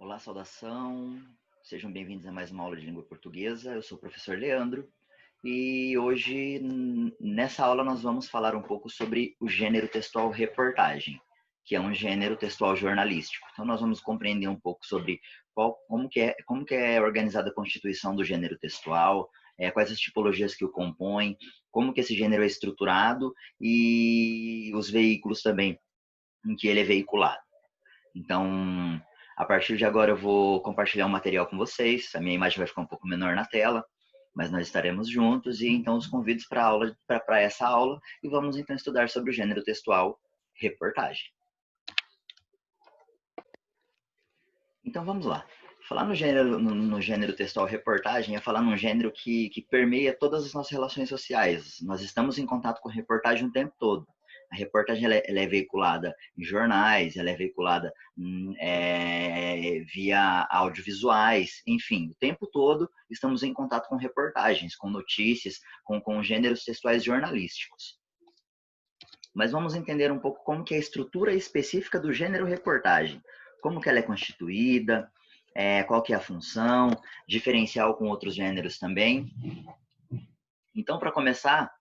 Olá, saudação. Sejam bem-vindos a mais uma aula de língua portuguesa. Eu sou o professor Leandro e hoje, nessa aula, nós vamos falar um pouco sobre o gênero textual reportagem, que é um gênero textual jornalístico. Então, nós vamos compreender um pouco sobre como que é organizada a constituição do gênero textual, quais as tipologias que o compõem, como que esse gênero é estruturado e os veículos também em que ele é veiculado. Então, a partir de agora eu vou compartilhar um material com vocês. A minha imagem vai ficar um pouco menor na tela, mas nós estaremos juntos e então os convido para essa aula e vamos então estudar sobre o gênero textual reportagem. Então vamos lá. Falar no gênero textual reportagem é falar num gênero que permeia todas as nossas relações sociais. Nós estamos em contato com reportagem o tempo todo. A reportagem ela é veiculada em jornais, ela é veiculada via audiovisuais, enfim, o tempo todo estamos em contato com reportagens, com notícias, com gêneros textuais jornalísticos. Mas vamos entender um pouco como que é a estrutura específica do gênero reportagem, como que ela é constituída, qual que é a função, diferencial com outros gêneros também. Então, para começar,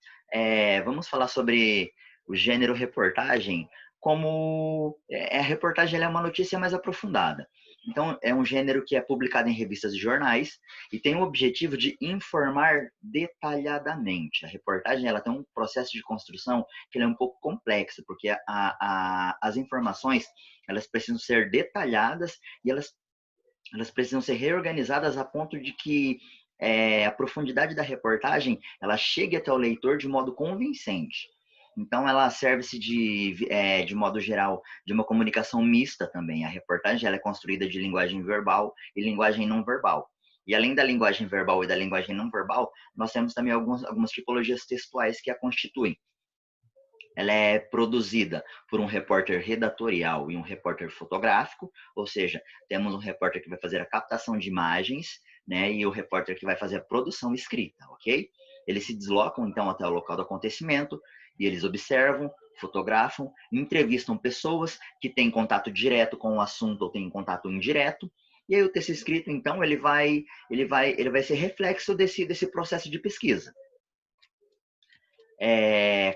vamos falar sobre o gênero reportagem, como a reportagem ela é uma notícia mais aprofundada. Então, é um gênero que é publicado em revistas e jornais e tem o objetivo de informar detalhadamente. A reportagem ela tem um processo de construção que é um pouco complexo, porque as informações elas precisam ser detalhadas e elas precisam ser reorganizadas a ponto de que a profundidade da reportagem ela chegue até o leitor de modo convincente. Então, ela serve-se de modo geral, de uma comunicação mista também. A reportagem ela é construída de linguagem verbal e linguagem não verbal. E além da linguagem verbal e da linguagem não verbal, nós temos também algumas tipologias textuais que a constituem. Ela é produzida por um repórter redatorial e um repórter fotográfico, ou seja, temos um repórter que vai fazer a captação de imagens, né, e o repórter que vai fazer a produção escrita, ok? Eles se deslocam então até o local do acontecimento e eles observam, fotografam, entrevistam pessoas que têm contato direto com o assunto ou têm contato indireto. E aí o texto escrito, então, ele vai ser reflexo desse processo de pesquisa.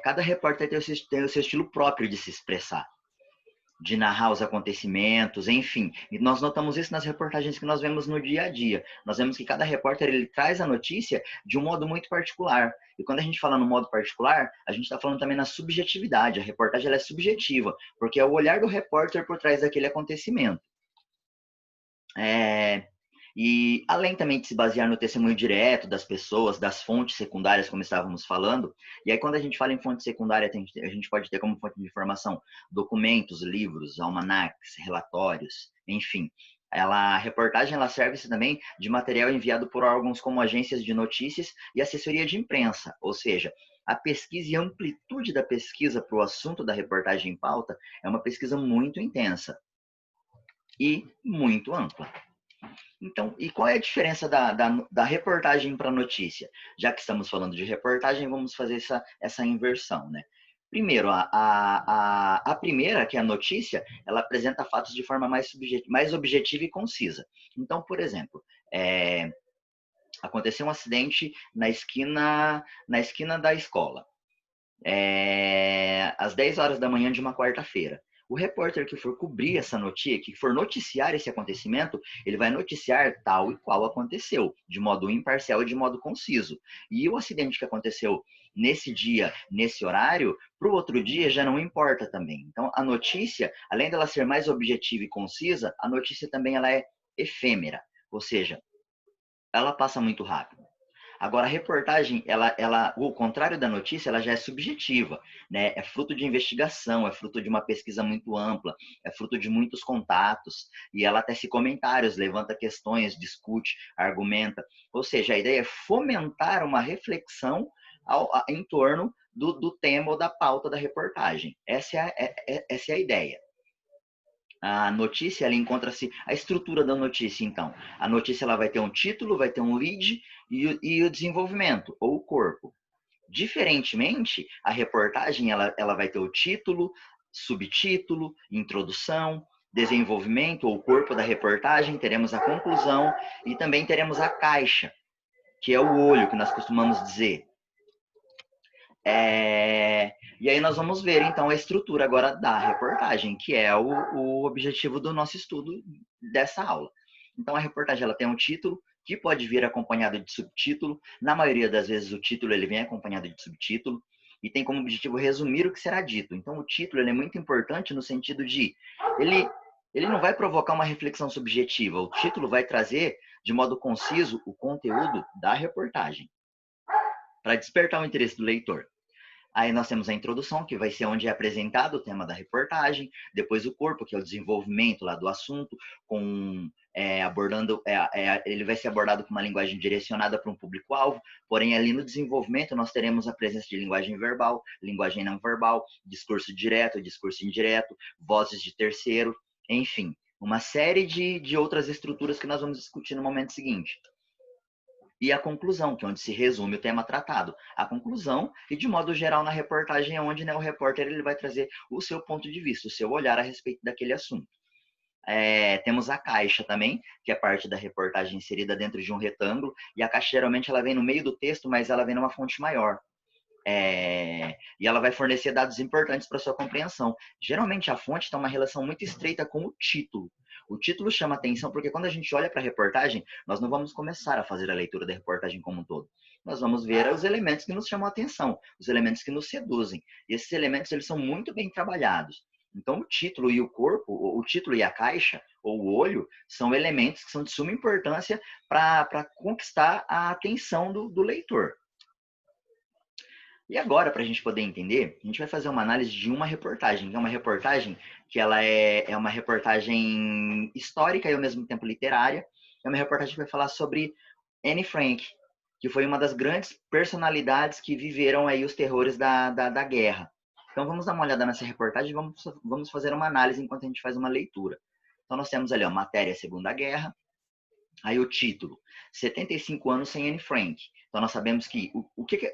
Cada repórter tem o seu estilo próprio de se expressar, de narrar os acontecimentos, enfim. E nós notamos isso nas reportagens que nós vemos no dia a dia. Nós vemos que cada repórter ele traz a notícia de um modo muito particular. E quando a gente fala no modo particular, a gente está falando também na subjetividade. A reportagem ela é subjetiva, porque é o olhar do repórter por trás daquele acontecimento. E além também de se basear no testemunho direto das pessoas, das fontes secundárias, como estávamos falando, e aí quando a gente fala em fonte secundária, a gente pode ter como fonte de informação documentos, livros, almanacs, relatórios, enfim. A reportagem ela serve-se também de material enviado por órgãos como agências de notícias e assessoria de imprensa, ou seja, a pesquisa e a amplitude da pesquisa para o assunto da reportagem em pauta é uma pesquisa muito intensa e muito ampla. Então, e qual é a diferença da reportagem para a notícia? Já que estamos falando de reportagem, vamos fazer essa inversão, né? Primeiro, a primeira, que é a notícia, ela apresenta fatos de forma mais objetiva e concisa. Então, por exemplo, aconteceu um acidente na esquina da escola, às 10 horas da manhã de uma quarta-feira. O repórter que for cobrir essa notícia, que for noticiar esse acontecimento, ele vai noticiar tal e qual aconteceu, de modo imparcial e de modo conciso. E o acidente que aconteceu nesse dia, nesse horário, para o outro dia já não importa também. Então, a notícia, além dela ser mais objetiva e concisa, a notícia também ela é efêmera, ou seja, ela passa muito rápido. Agora, a reportagem, o contrário da notícia, ela já é subjetiva, né? É fruto de investigação, é fruto de uma pesquisa muito ampla, é fruto de muitos contatos, e ela tece comentários, levanta questões, discute, argumenta. Ou seja, a ideia é fomentar uma reflexão em torno do tema ou da pauta da reportagem. Essa é a ideia. A notícia, ela encontra-se a estrutura da notícia, então. A notícia ela vai ter um título, vai ter um lead e o desenvolvimento, ou o corpo. Diferentemente, a reportagem ela vai ter o título, subtítulo, introdução, desenvolvimento ou corpo da reportagem, teremos a conclusão e também teremos a caixa, que é o olho, que nós costumamos dizer. E aí nós vamos ver, então, a estrutura agora da reportagem, que é o objetivo do nosso estudo dessa aula. Então, a reportagem ela tem um título, que pode vir acompanhado de subtítulo. Na maioria das vezes, o título ele vem acompanhado de subtítulo e tem como objetivo resumir o que será dito. Então, o título ele é muito importante no sentido de ele não vai provocar uma reflexão subjetiva. O título vai trazer, de modo conciso, o conteúdo da reportagem, para despertar o interesse do leitor. Aí nós temos a introdução, que vai ser onde é apresentado o tema da reportagem, depois o corpo, que é o desenvolvimento lá do assunto, ele vai ser abordado com uma linguagem direcionada para um público-alvo, porém ali no desenvolvimento nós teremos a presença de linguagem verbal, linguagem não verbal, discurso direto, discurso indireto, vozes de terceiro, enfim, uma série de outras estruturas que nós vamos discutir no momento seguinte. E a conclusão, que é onde se resume o tema tratado. A conclusão, e de modo geral na reportagem é onde, né, o repórter ele vai trazer o seu ponto de vista, o seu olhar a respeito daquele assunto. Temos a caixa também, que é parte da reportagem inserida dentro de um retângulo, e a caixa geralmente ela vem no meio do texto, mas ela vem numa fonte maior. E ela vai fornecer dados importantes para sua compreensão. Geralmente a fonte tem uma relação muito estreita com o título. O título chama atenção porque quando a gente olha para a reportagem, nós não vamos começar a fazer a leitura da reportagem como um todo. Nós vamos ver os elementos que nos chamam a atenção, os elementos que nos seduzem. E esses elementos eles são muito bem trabalhados. Então o título e o corpo, o título e a caixa, ou o olho, são elementos que são de suma importância para conquistar a atenção do leitor. E agora, para a gente poder entender, a gente vai fazer uma análise de uma reportagem, que é uma reportagem que ela é uma reportagem histórica e ao mesmo tempo literária. É uma reportagem que vai falar sobre Anne Frank, que foi uma das grandes personalidades que viveram aí os terrores da guerra. Então vamos dar uma olhada nessa reportagem e vamos fazer uma análise enquanto a gente faz uma leitura. Então nós temos ali, ó, matéria Segunda Guerra. Aí o título, 75 anos sem Anne Frank. Então nós sabemos que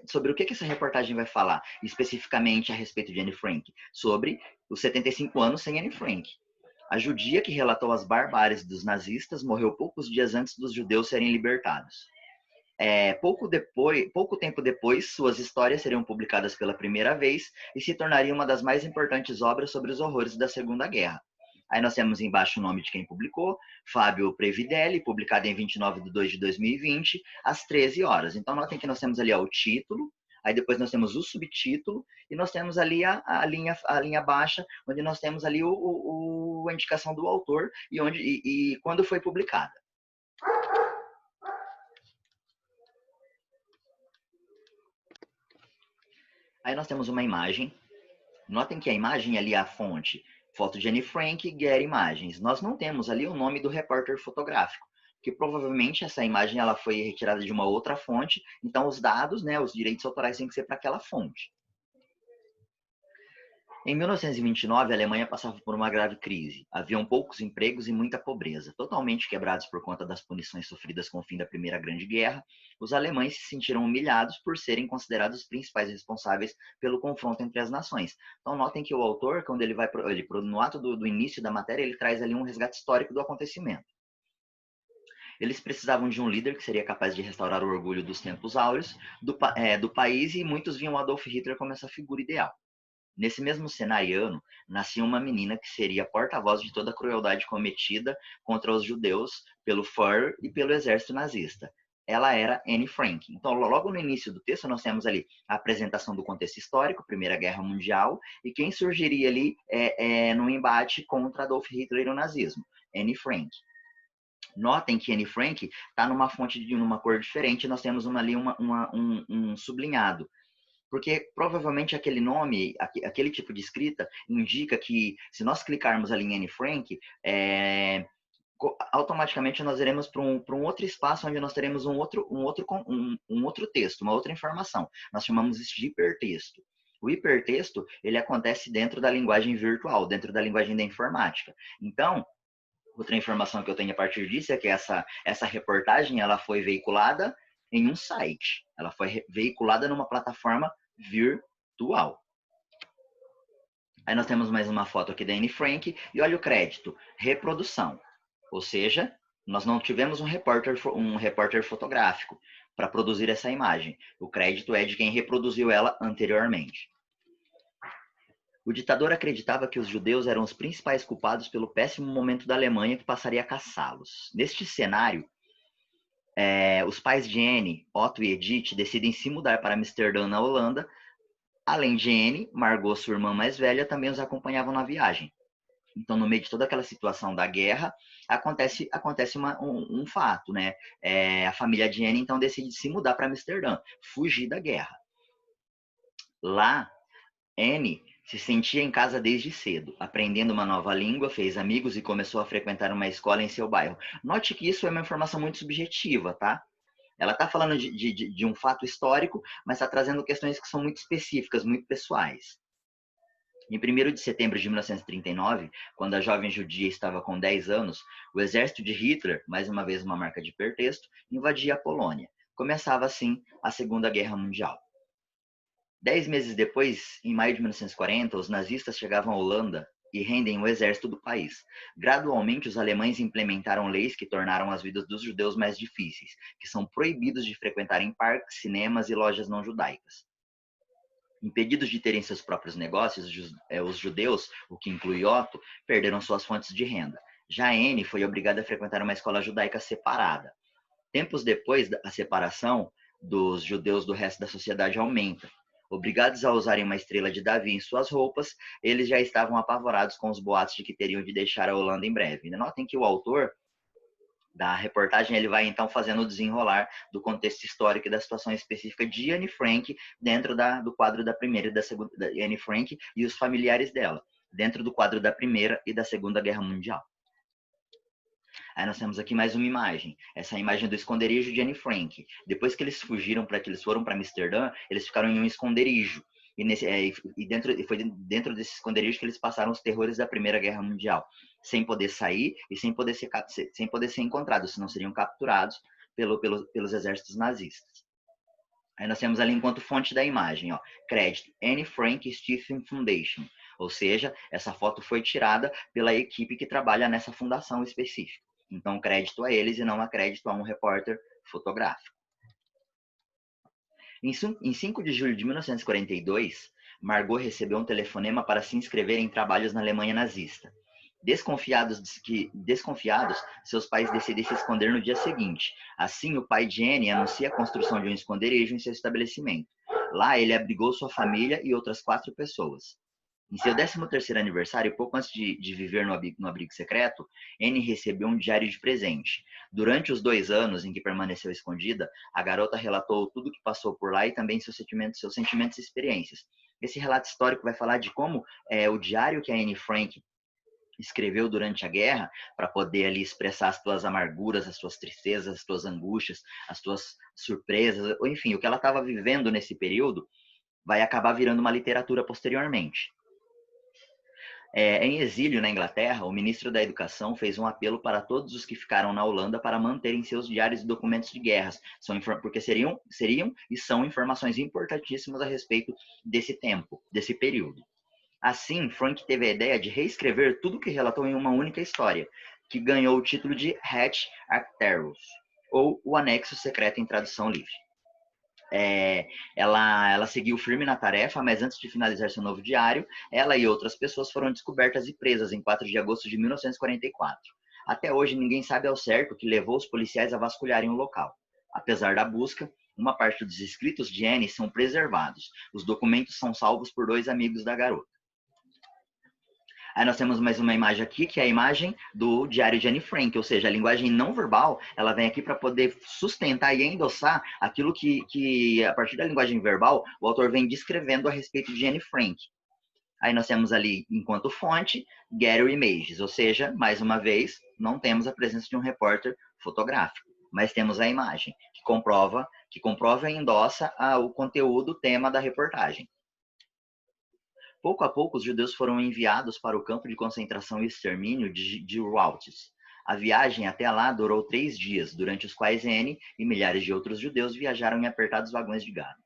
sobre o que essa reportagem vai falar, especificamente a respeito de Anne Frank, sobre os 75 anos sem Anne Frank. A judia que relatou as barbáries dos nazistas morreu poucos dias antes dos judeus serem libertados. Pouco tempo depois, suas histórias seriam publicadas pela primeira vez e se tornariam uma das mais importantes obras sobre os horrores da Segunda Guerra. Aí nós temos embaixo o nome de quem publicou, Fábio Previdelli, publicado em 29 de 2 de 2020, às 13 horas. Então notem que nós temos ali o título, aí depois nós temos o subtítulo, e nós temos ali a linha baixa, onde nós temos ali a indicação do autor e quando foi publicada. Aí nós temos uma imagem. Notem que a imagem ali é a fonte. Foto de Anne Frank, Getty Imagens. Nós não temos ali o nome do repórter fotográfico, que provavelmente essa imagem ela foi retirada de uma outra fonte, então os dados, né, os direitos autorais têm que ser para aquela fonte. Em 1929, a Alemanha passava por uma grave crise. Haviam poucos empregos e muita pobreza. Totalmente quebrados por conta das punições sofridas com o fim da Primeira Grande Guerra, os alemães se sentiram humilhados por serem considerados os principais responsáveis pelo confronto entre as nações. Então, notem que o autor, quando ele vai no ato do início da matéria, ele traz ali um resgate histórico do acontecimento. Eles precisavam de um líder que seria capaz de restaurar o orgulho dos tempos áureos do país e muitos viam Adolf Hitler como essa figura ideal. Nesse mesmo cenariano, nascia uma menina que seria porta-voz de toda a crueldade cometida contra os judeus pelo Führer e pelo exército nazista. Ela era Anne Frank. Então, logo no início do texto, nós temos ali a apresentação do contexto histórico, Primeira Guerra Mundial, e quem surgiria ali no embate contra Adolf Hitler e o nazismo, Anne Frank. Notem que Anne Frank está numa fonte de uma cor diferente, nós temos ali um sublinhado. Porque provavelmente aquele nome, aquele tipo de escrita, indica que se nós clicarmos ali em Anne Frank, automaticamente nós iremos para um outro espaço onde nós teremos um outro texto, uma outra informação. Nós chamamos isso de hipertexto. O hipertexto, ele acontece dentro da linguagem virtual, dentro da linguagem da informática. Então, outra informação que eu tenho a partir disso é que essa reportagem ela foi veiculada em um site. Ela foi veiculada numa plataforma virtual. Aí nós temos mais uma foto aqui da Anne Frank e olha o crédito, reprodução. Ou seja, nós não tivemos um repórter fotográfico para produzir essa imagem. O crédito é de quem reproduziu ela anteriormente. O ditador acreditava que os judeus eram os principais culpados pelo péssimo momento da Alemanha que passaria a caçá-los. Neste cenário, os pais de Anne, Otto e Edith, decidem se mudar para Amsterdã, na Holanda. Além de Anne, Margot, sua irmã mais velha, também os acompanhavam na viagem. Então, no meio de toda aquela situação da guerra, acontece um fato, né? A família de Anne, então, decide se mudar para Amsterdã, fugir da guerra. Lá, Anne se sentia em casa desde cedo, aprendendo uma nova língua, fez amigos e começou a frequentar uma escola em seu bairro. Note que isso é uma informação muito subjetiva, tá? Ela está falando de um fato histórico, mas está trazendo questões que são muito específicas, muito pessoais. Em 1º de setembro de 1939, quando a jovem judia estava com 10 anos, o exército de Hitler, mais uma vez uma marca de hipertexto, invadia a Polônia. Começava assim a Segunda Guerra Mundial. 10 meses depois, em maio de 1940, os nazistas chegavam à Holanda e rendem o exército do país. Gradualmente, os alemães implementaram leis que tornaram as vidas dos judeus mais difíceis, que são proibidos de frequentarem parques, cinemas e lojas não judaicas. Impedidos de terem seus próprios negócios, os judeus, o que inclui Otto, perderam suas fontes de renda. Já Anne foi obrigada a frequentar uma escola judaica separada. Tempos depois, a separação dos judeus do resto da sociedade aumenta. Obrigados a usarem uma estrela de Davi em suas roupas, eles já estavam apavorados com os boatos de que teriam de deixar a Holanda em breve. Notem que o autor da reportagem ele vai então fazendo o desenrolar do contexto histórico e da situação específica de Anne Frank dentro do quadro da primeira e da segunda, da Anne Frank e os familiares dela, dentro do quadro da Primeira e da Segunda Guerra Mundial. Aí nós temos aqui mais uma imagem, essa imagem do esconderijo de Anne Frank. Depois que eles fugiram, que eles foram para Amsterdã, eles ficaram em um esconderijo. E foi dentro desse esconderijo que eles passaram os terrores da Primeira Guerra Mundial, sem poder sair e sem poder ser encontrados, senão seriam capturados pelos exércitos nazistas. Aí nós temos ali enquanto fonte da imagem, ó, crédito Anne Frank Stephen Foundation, ou seja, essa foto foi tirada pela equipe que trabalha nessa fundação específica. Então, crédito a eles e não a crédito a um repórter fotográfico. Em 5 de julho de 1942, Margot recebeu um telefonema para se inscrever em trabalhos na Alemanha nazista. Desconfiados, seus pais decidem se esconder no dia seguinte. Assim, o pai de Anne anuncia a construção de um esconderijo em seu estabelecimento. Lá, ele abrigou sua família e outras 4 pessoas. Em seu 13º aniversário, pouco antes de viver no abrigo secreto, Anne recebeu um diário de presente. Durante os 2 anos em que permaneceu escondida, a garota relatou tudo o que passou por lá e também seus sentimentos e experiências. Esse relato histórico vai falar de como o diário que a Anne Frank escreveu durante a guerra para poder ali expressar as tuas amarguras, as tuas tristezas, as tuas angústias, as tuas surpresas, ou enfim, o que ela estava vivendo nesse período vai acabar virando uma literatura posteriormente. Em exílio na Inglaterra, o ministro da Educação fez um apelo para todos os que ficaram na Holanda para manterem seus diários e documentos de guerras, porque seriam e são informações importantíssimas a respeito desse tempo, desse período. Assim, Frank teve a ideia de reescrever tudo o que relatou em uma única história, que ganhou o título de Hatch Arcturus, ou O Anexo Secreto em tradução livre. Ela seguiu firme na tarefa, mas antes de finalizar seu novo diário, ela e outras pessoas foram descobertas e presas em 4 de agosto de 1944. Até hoje, ninguém sabe ao certo o que levou os policiais a vasculharem o local. Apesar da busca, uma parte dos escritos de Anne são preservados. Os documentos são salvos por 2 amigos da garota. Aí nós temos mais uma imagem aqui, que é a imagem do diário de Anne Frank, ou seja, a linguagem não verbal, ela vem aqui para poder sustentar e endossar aquilo que, a partir da linguagem verbal, o autor vem descrevendo a respeito de Anne Frank. Aí nós temos ali, enquanto fonte, Getty Images, ou seja, mais uma vez, não temos a presença de um repórter fotográfico, mas temos a imagem, que comprova e endossa o conteúdo, o tema da reportagem. Pouco a pouco, os judeus foram enviados para o campo de concentração e extermínio de Auschwitz. A viagem até lá durou 3 dias, durante os quais Anne e milhares de outros judeus viajaram em apertados vagões de gado.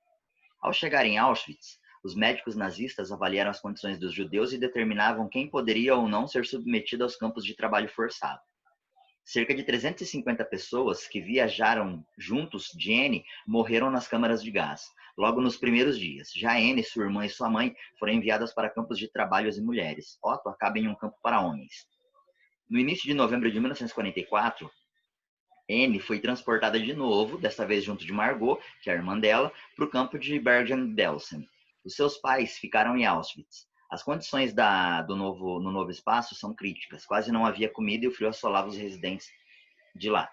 Ao chegar em Auschwitz, Os médicos nazistas avaliaram as condições dos judeus e determinavam quem poderia ou não ser submetido aos campos de trabalho forçado. Cerca de 350 pessoas que viajaram juntos de N morreram nas câmaras de gás, logo nos primeiros dias. Já N, sua irmã e sua mãe foram enviadas para campos de trabalhos e mulheres. Otto acaba em um campo para homens. No início de novembro de 1944, N foi transportada de novo, desta vez junto de Margot, que é a irmã dela, para o campo de Bergen-Belsen. Os seus pais ficaram em Auschwitz. As condições no novo espaço são críticas. Quase não havia comida e o frio assolava os residentes de lá.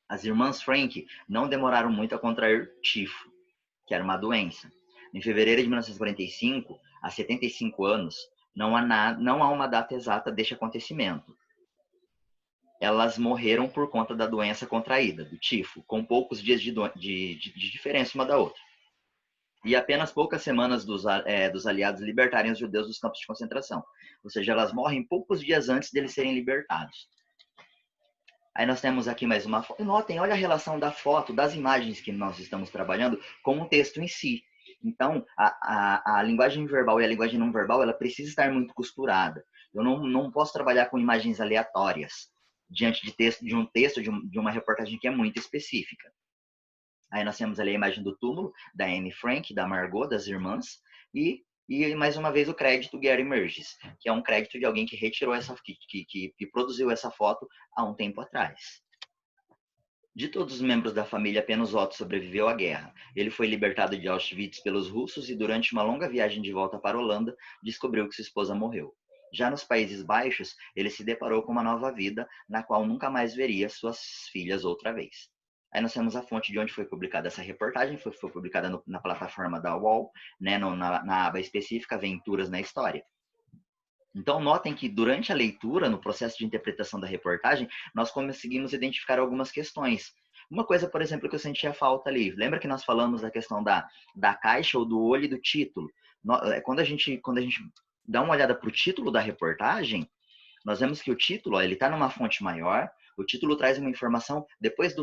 As irmãs Frank não demoraram muito a contrair tifo, que era uma doença. Em fevereiro de 1945, há 75 anos, não há uma data exata deste acontecimento. Elas morreram por conta da doença contraída, do tifo, com poucos dias de diferença uma da outra. E apenas poucas semanas dos aliados libertarem os judeus dos campos de concentração. Ou seja, elas morrem poucos dias antes deles serem libertados. Aí nós temos aqui mais uma foto. Notem, olha a relação da foto, das imagens que nós estamos trabalhando com o texto em si. Então, a linguagem verbal e a linguagem não verbal, ela precisa estar muito costurada. Eu não posso trabalhar com imagens aleatórias diante de uma reportagem que é muito específica. Aí nós temos ali a imagem do túmulo da Anne Frank, da Margot, das irmãs, e mais uma vez o crédito Gary Merges, que é um crédito de alguém que retirou que produziu essa foto há um tempo atrás. De todos os membros da família, apenas Otto sobreviveu à guerra. Ele foi libertado de Auschwitz pelos russos e durante uma longa viagem de volta para a Holanda, descobriu que sua esposa morreu. Já nos Países Baixos, ele se deparou com uma nova vida, na qual nunca mais veria suas filhas outra vez. Aí nós temos a fonte de onde foi publicada essa reportagem, foi publicada na plataforma da UOL, né, na aba específica Aventuras na História. Então, notem que durante a leitura, no processo de interpretação da reportagem, nós conseguimos identificar algumas questões. Uma coisa, por exemplo, que eu sentia falta ali, lembra que nós falamos da questão da caixa ou do olho e do título? Quando a gente dá uma olhada para o título da reportagem, nós vemos que o título ele está numa fonte maior, o título traz uma informação, depois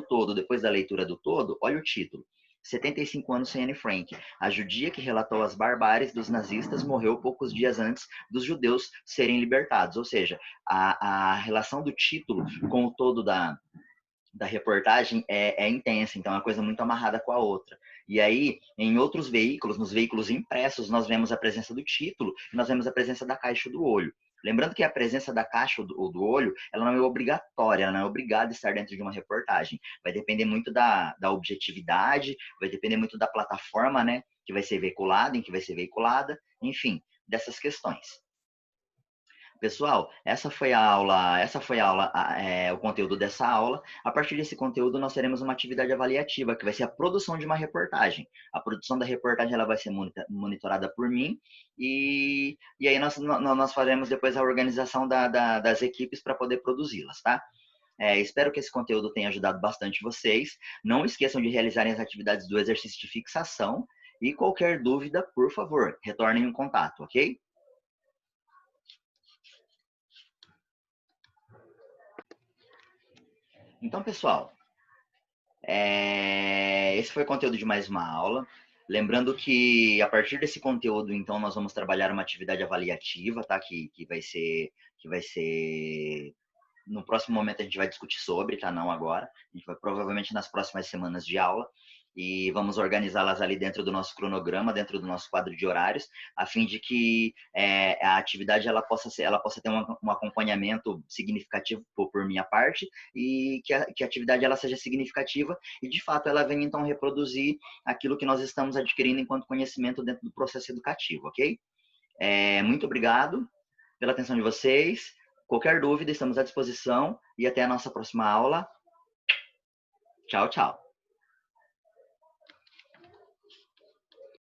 da leitura do todo, olha o título. 75 anos sem Anne Frank. A judia que relatou as barbáries dos nazistas morreu poucos dias antes dos judeus serem libertados. Ou seja, a relação do título com o todo da reportagem é intensa, então é uma coisa muito amarrada com a outra. E aí, em outros veículos, nos veículos impressos, nós vemos a presença do título e nós vemos a presença da caixa do olho. Lembrando que a presença da caixa ou do olho, ela não é obrigatória, ela não é obrigada a estar dentro de uma reportagem. Vai depender muito da objetividade, vai depender muito da plataforma, né, que vai ser veiculada, em que vai ser veiculada, enfim, dessas questões. Pessoal, essa foi a aula, o conteúdo dessa aula. A partir desse conteúdo, nós teremos uma atividade avaliativa, que vai ser a produção de uma reportagem. A produção da reportagem ela vai ser monitorada por mim, e aí nós faremos depois a organização das equipes para poder produzi-las, tá? Espero que esse conteúdo tenha ajudado bastante vocês. Não esqueçam de realizarem as atividades do exercício de fixação, e qualquer dúvida, por favor, retornem em contato, ok? Então, pessoal, esse foi o conteúdo de mais uma aula. Lembrando que a partir desse conteúdo, então, nós vamos trabalhar uma atividade avaliativa, tá? Que vai ser no próximo momento a gente vai discutir sobre, tá? Não agora. A gente vai provavelmente nas próximas semanas de aula e vamos organizá-las ali dentro do nosso cronograma, dentro do nosso quadro de horários, a fim de que a atividade ela possa ter um acompanhamento significativo por minha parte e que a atividade ela seja significativa e de fato ela venha então reproduzir aquilo que nós estamos adquirindo enquanto conhecimento dentro do processo educativo, ok? Muito obrigado pela atenção de vocês. Qualquer dúvida, estamos à disposição e até a nossa próxima aula. Tchau, tchau.